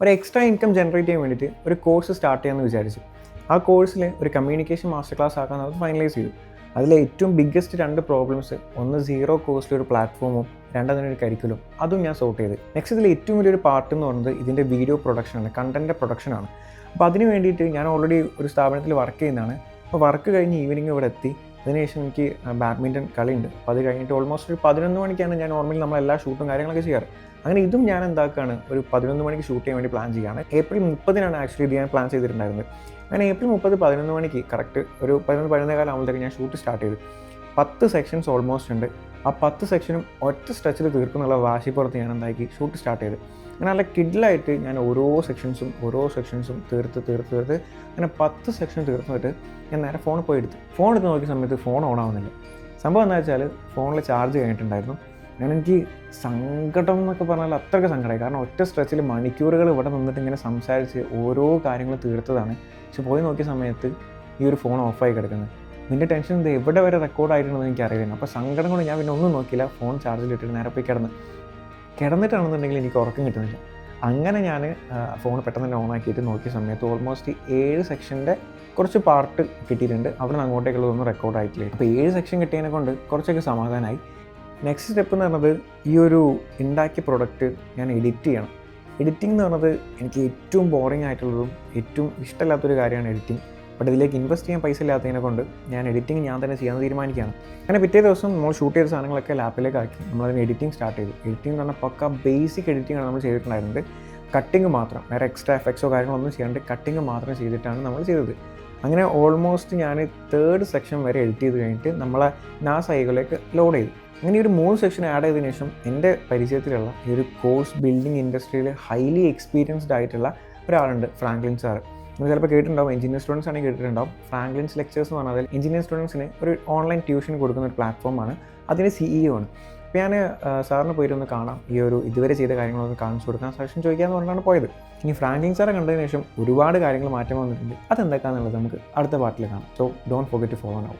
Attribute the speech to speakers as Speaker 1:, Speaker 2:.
Speaker 1: ഒരു extra income generate ചെയ്യാൻ വേണ്ടിയിട്ട് ഒരു കോഴ്സ് സ്റ്റാർട്ട് ചെയ്യാമെന്ന് വിചാരിച്ചു. ആ കോഴ്സിൽ ഒരു കമ്മ്യൂണിക്കേഷൻ മാസ്റ്റർ ക്ലാസ് ആക്കാൻ അത് ഫൈനലൈസ് ചെയ്തു. അതിലെ ഏറ്റവും ബിഗ്ഗസ്റ്റ് 2 പ്രോബ്ലംസ്, ഒന്ന് സീറോ കോസ്റ്റിൽ ഒരു പ്ലാറ്റ്ഫോമും, രണ്ടാമതൊരു കരിക്കുലം, അതും ഞാൻ സോർട്ട് ചെയ്ത്. നെക്സ്റ്റ് ഇതിൽ ഏറ്റവും വലിയൊരു പാർട്ട് എന്ന് പറയുന്നത് ഇതിൻ്റെ വീഡിയോ പ്രൊഡക്ഷനാണ്, കണ്ടൻറ്റ് പ്രൊഡക്ഷനാണ്. അപ്പോൾ അതിന് വേണ്ടിയിട്ട് ഞാൻ ഓൾറെഡി ഒരു സ്ഥാപനത്തിൽ വർക്ക് ചെയ്യുന്നതാണ്. അപ്പോൾ വർക്ക് കഴിഞ്ഞ് ഈവനിങ് ഇവിടെ എത്തി. അതിനുശേഷം എനിക്ക് ബാഡ്മിൻ്റൺ കളിയുണ്ട്. അപ്പോൾ അത് കഴിഞ്ഞിട്ട് ഓൾമോസ്റ്റ് ഒരു 11 മണിക്കാണ് ഞാൻ നോർമലി നമ്മളെല്ലാ ഷൂട്ടും കാര്യങ്ങളൊക്കെ ചെയ്യാറ്. അങ്ങനെ ഇതും ഞാൻ എന്താക്കുകയാണ്, ഒരു 11 മണിക്ക് ഷൂട്ട് ചെയ്യാൻ വേണ്ടി പ്ലാൻ ചെയ്യുകയാണ്. ഏപ്രിൽ 30-നാണ് ആക്ച്വലി ഇത് ഞാൻ പ്ലാൻ ചെയ്തിട്ടുണ്ടായിരുന്നത്. അങ്ങനെ ഏപ്രിൽ 30 11 മണിക്ക് കറക്റ്റ് ഒരു 11-11:15 ആകുമ്പോഴത്തേക്ക് ഞാൻ ഷൂട്ട് സ്റ്റാർട്ട് ചെയ്തു. 10 സെക്ഷൻസ് ഓൾമോസ്റ്റ് ഉണ്ട്. ആ 10 സെക്ഷനും ഒറ്റ സ്ട്രെച്ചിൽ തീർക്കുന്നുള്ള വാശിപ്പുറത്ത് ഞാൻ എന്താക്കി ഷൂട്ട് സ്റ്റാർട്ട് ചെയ്തു. അങ്ങനെ നല്ല കിഡിലായിട്ട് ഞാൻ ഓരോ സെക്ഷൻസും തീർത്ത് അങ്ങനെ 10 സെക്ഷൻ തീർന്നിട്ട് ഞാൻ നേരെ ഫോൺ എടുത്ത് നോക്കിയ സമയത്ത് ഫോൺ ഓൺ ആവുന്നില്ല. സംഭവം എന്താ വെച്ചാൽ ഫോണിൽ ചാർജ് കഴിഞ്ഞിട്ടുണ്ടായിരുന്നു. അങ്ങനെ എനിക്ക് സങ്കടം എന്നൊക്കെ പറഞ്ഞാൽ അത്രയ്ക്ക് സങ്കടമായി. കാരണം ഒറ്റ സ്ട്രെച്ചിൽ മണിക്കൂറുകൾ ഇവിടെ നിന്നിട്ട് ഇങ്ങനെ സംസാരിച്ച് ഓരോ കാര്യങ്ങൾ തീർത്തതാണ്. പക്ഷെ പോയി നോക്കിയ സമയത്ത് ഈ ഒരു ഫോൺ ഓഫായി കിടക്കുന്നത്. നിൻ്റെ ടെൻഷൻ ഇത് എവിടെ വരെ റെക്കോർഡായിട്ടുണ്ടെന്ന് എനിക്ക് അറിയില്ല. അപ്പോൾ സങ്കടം കൊണ്ട് ഞാൻ പിന്നെ ഒന്നും നോക്കിയില്ല. ഫോൺ ചാർജിലിട്ടിട്ട് നേരെ പോയി കിടന്നിട്ടാണെന്നുണ്ടെങ്കിൽ എനിക്ക് ഉറക്കം കിട്ടുന്നില്ല. അങ്ങനെ ഞാൻ ഫോൺ പെട്ടെന്ന് തന്നെ ഓണാക്കിയിട്ട് നോക്കിയ സമയത്ത് ഓൾമോസ്റ്റ് 7 സെക്ഷൻ്റെ കുറച്ച് പാർട്ട് കിട്ടിയിട്ടുണ്ട്. അവിടെ നിന്ന് അങ്ങോട്ടേക്കുള്ളതൊന്നും റെക്കോർഡായിട്ടില്ല. അപ്പോൾ 7 സെക്ഷൻ കിട്ടിയതിനെ കൊണ്ട് കുറച്ചൊക്കെ സമാധാനമായി. നെക്സ്റ്റ് സ്റ്റെപ്പ് എന്ന് പറയുന്നത് ഈ ഒരു ഉണ്ടാക്കിയ പ്രൊഡക്റ്റ് ഞാൻ എഡിറ്റ് ചെയ്യണം. എഡിറ്റിംഗ് എന്ന് പറയുന്നത് എനിക്ക് ഏറ്റവും ബോറിംഗ് ആയിട്ടുള്ളതും ഏറ്റവും ഇഷ്ടമില്ലാത്തൊരു കാര്യമാണ് എഡിറ്റിംഗ്. ബട്ട് ഇതിലേക്ക് ഇൻവെസ്റ്റ് ചെയ്യാൻ പൈസ ഇല്ലാത്തതിനെ കൊണ്ട് ഞാൻ എഡിറ്റിംഗ് ഞാൻ തന്നെ ചെയ്യാൻ തീരുമാനിക്കുകയാണ്. അങ്ങനെ പിറ്റേ ദിവസം നമ്മൾ ഷൂട്ട് ചെയ്ത സാധനങ്ങളൊക്കെ ലാപ്പിലേക്ക് ആക്കി നമ്മളതിന് എഡിറ്റിംഗ് സ്റ്റാർട്ട് ചെയ്തു. എഡിറ്റിംഗ് എന്ന് പറഞ്ഞാൽ പക്ക ബേസിക് എഡിറ്റിംഗ് ആണ് നമ്മൾ ചെയ്തിട്ടുണ്ടായിരുന്നത്. കട്ടിങ് മാത്രം, വേറെ എക്സ്ട്രാ എഫക്ട്സോ കാര്യങ്ങളൊന്നും ചെയ്യാണ്ട് കട്ടിങ് മാത്രം ചെയ്തിട്ടാണ് നമ്മൾ ചെയ്തത്. അങ്ങനെ ഓൾമോസ്റ്റ് ഞാൻ 3rd സെക്ഷൻ വരെ എഡിറ്റ് ചെയ്ത് കഴിഞ്ഞിട്ട് നമ്മളെ നാസ് ഐകളിലേക്ക് ലോഡ് ചെയ്തു. അങ്ങനെ ഒരു 3 സെക്ഷൻ ആഡ് ചെയ്തതിനു ശേഷം എൻ്റെ പരിചയത്തിലുള്ള ഈ ഒരു കോഴ്സ് ബിൽഡിംഗ് ഇൻഡസ്ട്രിയിൽ ഹൈലി എക്സ്പീരിയൻസ്ഡ് ആയിട്ടുള്ള ഒരാളുണ്ട്, ഫ്രാങ്ക്ലിൻ സാർ. നിങ്ങൾ ചിലപ്പോൾ കേട്ടിട്ടുണ്ടാവും, എഞ്ചിനീയർ സ്റ്റുഡൻസ് ആണെങ്കിൽ കേട്ടിട്ടുണ്ടാവും. ഫ്രാങ്ക്ലിൻസ് ലെക്ചേഴ്സ് എന്ന് പറഞ്ഞാൽ എഞ്ചിനീയർ സ്റ്റുഡൻസിന് ഒരു ഓൺലൈൻ ട്യൂഷൻ കൊടുക്കുന്ന ഒരു പ്ലാറ്റ്ഫോമാണ്. അതിന് CEO ആണ്. അപ്പോൾ ഞാൻ സാറിന് പോയിട്ടൊന്ന് കാണാം, ഈ ഒരു ഇതുവരെ ചെയ്ത കാര്യങ്ങളൊന്ന് കാണിച്ചു കൊടുക്കാൻ സജഷൻ ചോദിക്കാമെന്ന് പറഞ്ഞാണ് പോയത്. ഇനി ഫ്രാങ്ക്ലിൻ സാറെ കണ്ടതിന് ശേഷം ഒരുപാട് കാര്യങ്ങൾ മാറ്റം വന്നിട്ടുണ്ട്. അതെന്തൊക്കെയാണെന്നുള്ളത് നമുക്ക് അടുത്ത പാർട്ടിൽ കാണാം. So don't forget to follow now.